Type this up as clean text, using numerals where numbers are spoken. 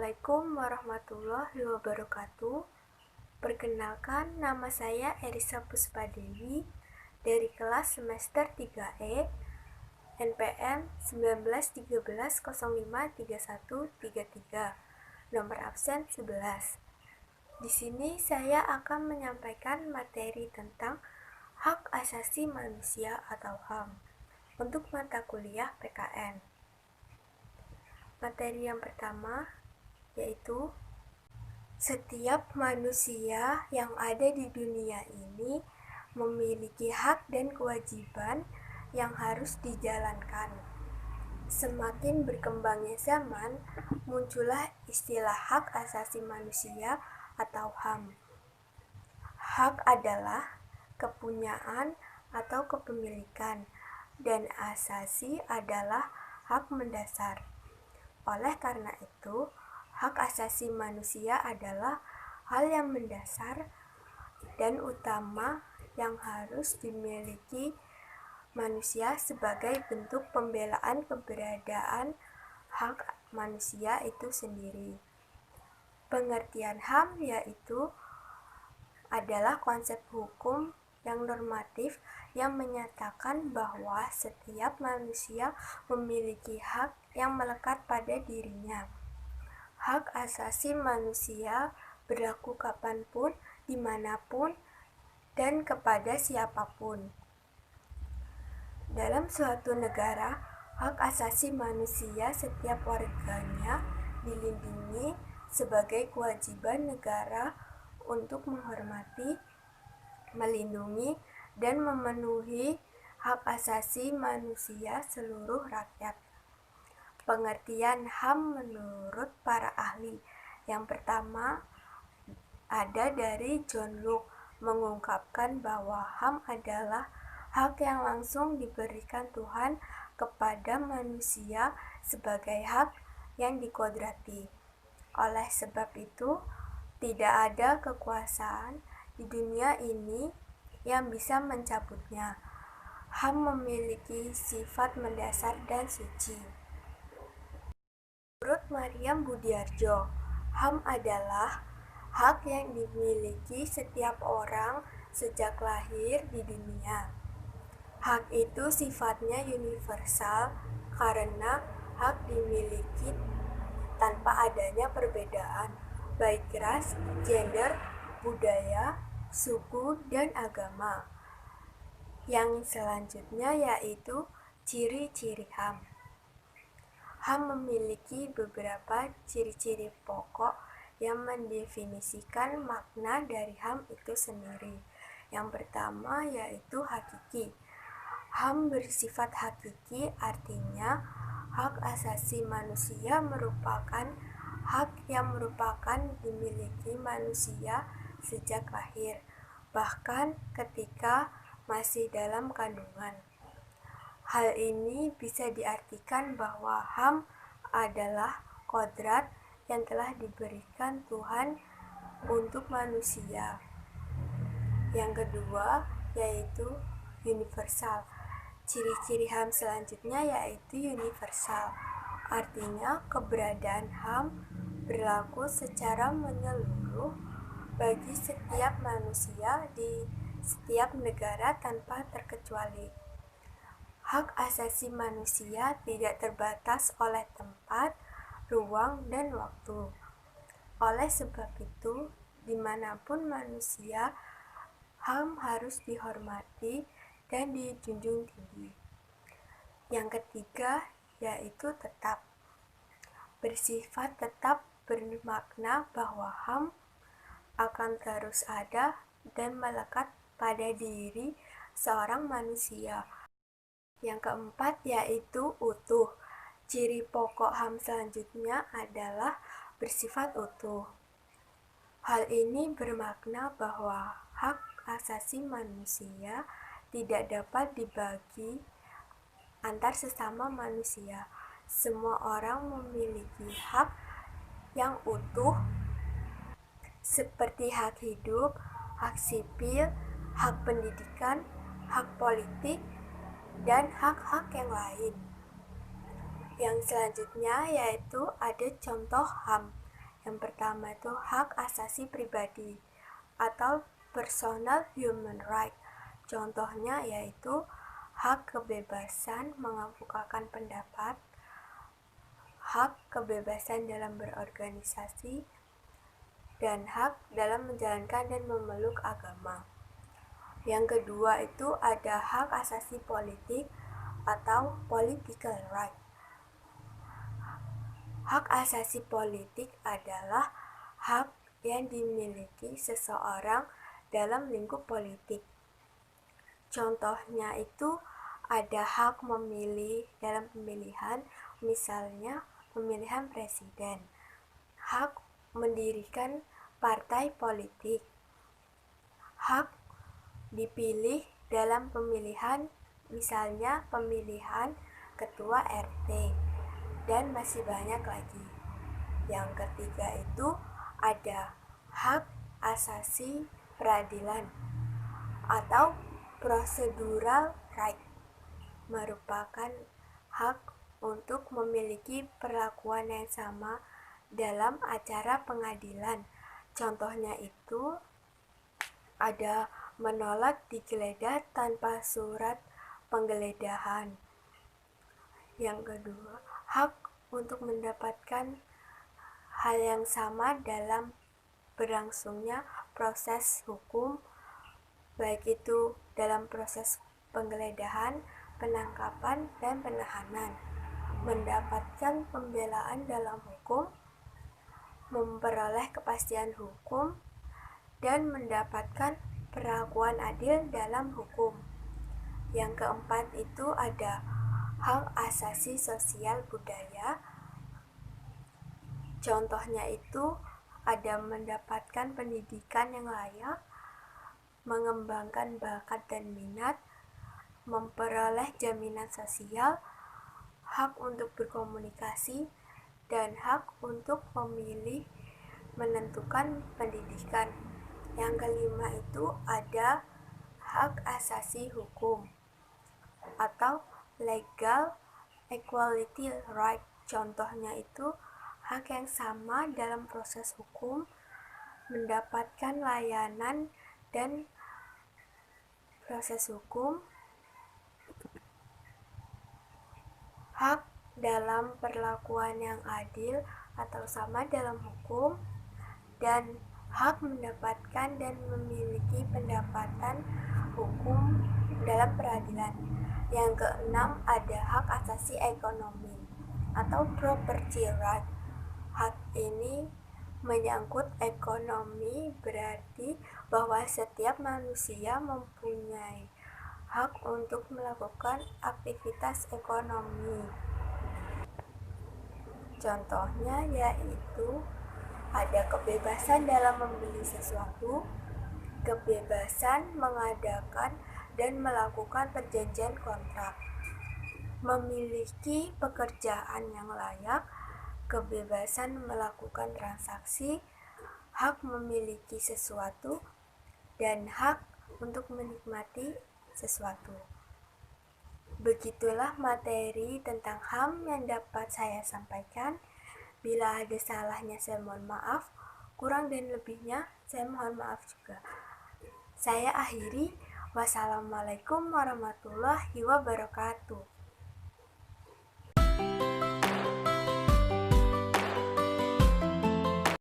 Assalamualaikum warahmatullahi wabarakatuh. Perkenalkan, nama saya Erisa Puspadewi dari kelas semester 3E, NPM 1913053133, nomor absen 11. Di sini saya akan menyampaikan materi tentang hak asasi manusia atau HAM untuk mata kuliah PKN. Materi yang pertama yaitu setiap manusia yang ada di dunia ini memiliki hak dan kewajiban yang harus dijalankan. Semakin berkembangnya zaman, muncullah istilah hak asasi manusia atau HAM. Hak adalah kepunyaan atau kepemilikan, dan asasi adalah hak mendasar. Oleh karena itu, hak asasi manusia adalah hal yang mendasar dan utama yang harus dimiliki manusia sebagai bentuk pembelaan keberadaan hak manusia itu sendiri. Pengertian HAM yaitu adalah konsep hukum yang normatif yang menyatakan bahwa setiap manusia memiliki hak yang melekat pada dirinya. Hak asasi manusia berlaku kapanpun, dimanapun, dan kepada siapapun. Dalam suatu negara, hak asasi manusia setiap warganya dilindungi sebagai kewajiban negara untuk menghormati, melindungi, dan memenuhi hak asasi manusia seluruh rakyat. Pengertian HAM menurut para ahli. Yang pertama ada dari John Locke, mengungkapkan bahwa HAM adalah hak yang langsung diberikan Tuhan kepada manusia sebagai hak yang dikodrati. Oleh sebab itu, tidak ada kekuasaan di dunia ini yang bisa mencabutnya. HAM memiliki sifat mendasar dan suci. Menurut Maryam Budiarjo, HAM adalah hak yang dimiliki setiap orang sejak lahir di dunia. Hak itu sifatnya universal karena hak dimiliki tanpa adanya perbedaan, baik ras, gender, budaya, suku, dan agama. Yang selanjutnya yaitu ciri-ciri HAM. HAM memiliki beberapa ciri-ciri pokok yang mendefinisikan makna dari HAM itu sendiri. Yang pertama yaitu hakiki. HAM bersifat hakiki, artinya hak asasi manusia merupakan hak yang merupakan dimiliki manusia sejak lahir, bahkan ketika masih dalam kandungan. Hal ini bisa diartikan bahwa HAM adalah kodrat yang telah diberikan Tuhan untuk manusia. Yang kedua yaitu universal. Ciri-ciri HAM selanjutnya yaitu universal. Artinya keberadaan HAM berlaku secara menyeluruh bagi setiap manusia di setiap negara tanpa terkecuali. Hak asasi manusia tidak terbatas oleh tempat, ruang, dan waktu. Oleh sebab itu, dimanapun manusia, HAM harus dihormati dan dijunjung tinggi. Yang ketiga yaitu tetap. Bersifat tetap bermakna bahwa HAM akan terus ada dan melekat pada diri seorang manusia. Yang keempat yaitu utuh. Ciri pokok HAM selanjutnya adalah bersifat utuh. Hal ini bermakna bahwa hak asasi manusia tidak dapat dibagi antar sesama manusia. Semua orang memiliki hak yang utuh seperti hak hidup, hak sipil, hak pendidikan, hak politik, dan hak-hak yang lain. Yang selanjutnya yaitu ada contoh HAM. Yang pertama itu hak asasi pribadi atau personal human right. Contohnya yaitu hak kebebasan mengemukakan pendapat, hak kebebasan dalam berorganisasi, dan hak dalam menjalankan dan memeluk agama. Yang kedua itu ada hak asasi politik atau political right. Hak asasi politik adalah hak yang dimiliki seseorang dalam lingkup politik. Contohnya itu ada hak memilih dalam pemilihan, misalnya pemilihan presiden, hak mendirikan partai politik, hak dipilih dalam pemilihan, misalnya pemilihan ketua RT, dan masih banyak lagi. Yang ketiga itu ada hak asasi peradilan atau procedural right, merupakan hak untuk memiliki perlakuan yang sama dalam acara pengadilan. Contohnya itu ada menolak digeledah tanpa surat penggeledahan. Yang kedua, hak untuk mendapatkan hal yang sama dalam berlangsungnya proses hukum, baik itu dalam proses penggeledahan, penangkapan, dan penahanan, mendapatkan pembelaan dalam hukum, memperoleh kepastian hukum, dan mendapatkan perlakuan adil dalam hukum. Yang keempat itu ada hak asasi sosial budaya. Contohnya itu ada mendapatkan pendidikan yang layak, mengembangkan bakat dan minat, memperoleh jaminan sosial, hak untuk berkomunikasi, dan hak untuk memilih menentukan pendidikan. Yang kelima itu ada hak asasi hukum atau legal equality right. Contohnya itu hak yang sama dalam proses hukum, mendapatkan layanan dan proses hukum, hak dalam perlakuan yang adil atau sama dalam hukum, dan hak mendapatkan dan memiliki pendapatan hukum dalam peradilan. Yang keenam ada hak asasi ekonomi atau property right. Hak ini menyangkut ekonomi, berarti bahwa setiap manusia mempunyai hak untuk melakukan aktivitas ekonomi. Contohnya yaitu ada kebebasan dalam membeli sesuatu, kebebasan mengadakan dan melakukan perjanjian kontrak, memiliki pekerjaan yang layak, kebebasan melakukan transaksi, hak memiliki sesuatu, dan hak untuk menikmati sesuatu. Begitulah materi tentang HAM yang dapat saya sampaikan. Bila ada salahnya saya mohon maaf, kurang dan lebihnya saya mohon maaf juga. Saya akhiri. Wassalamualaikum warahmatullahi wabarakatuh.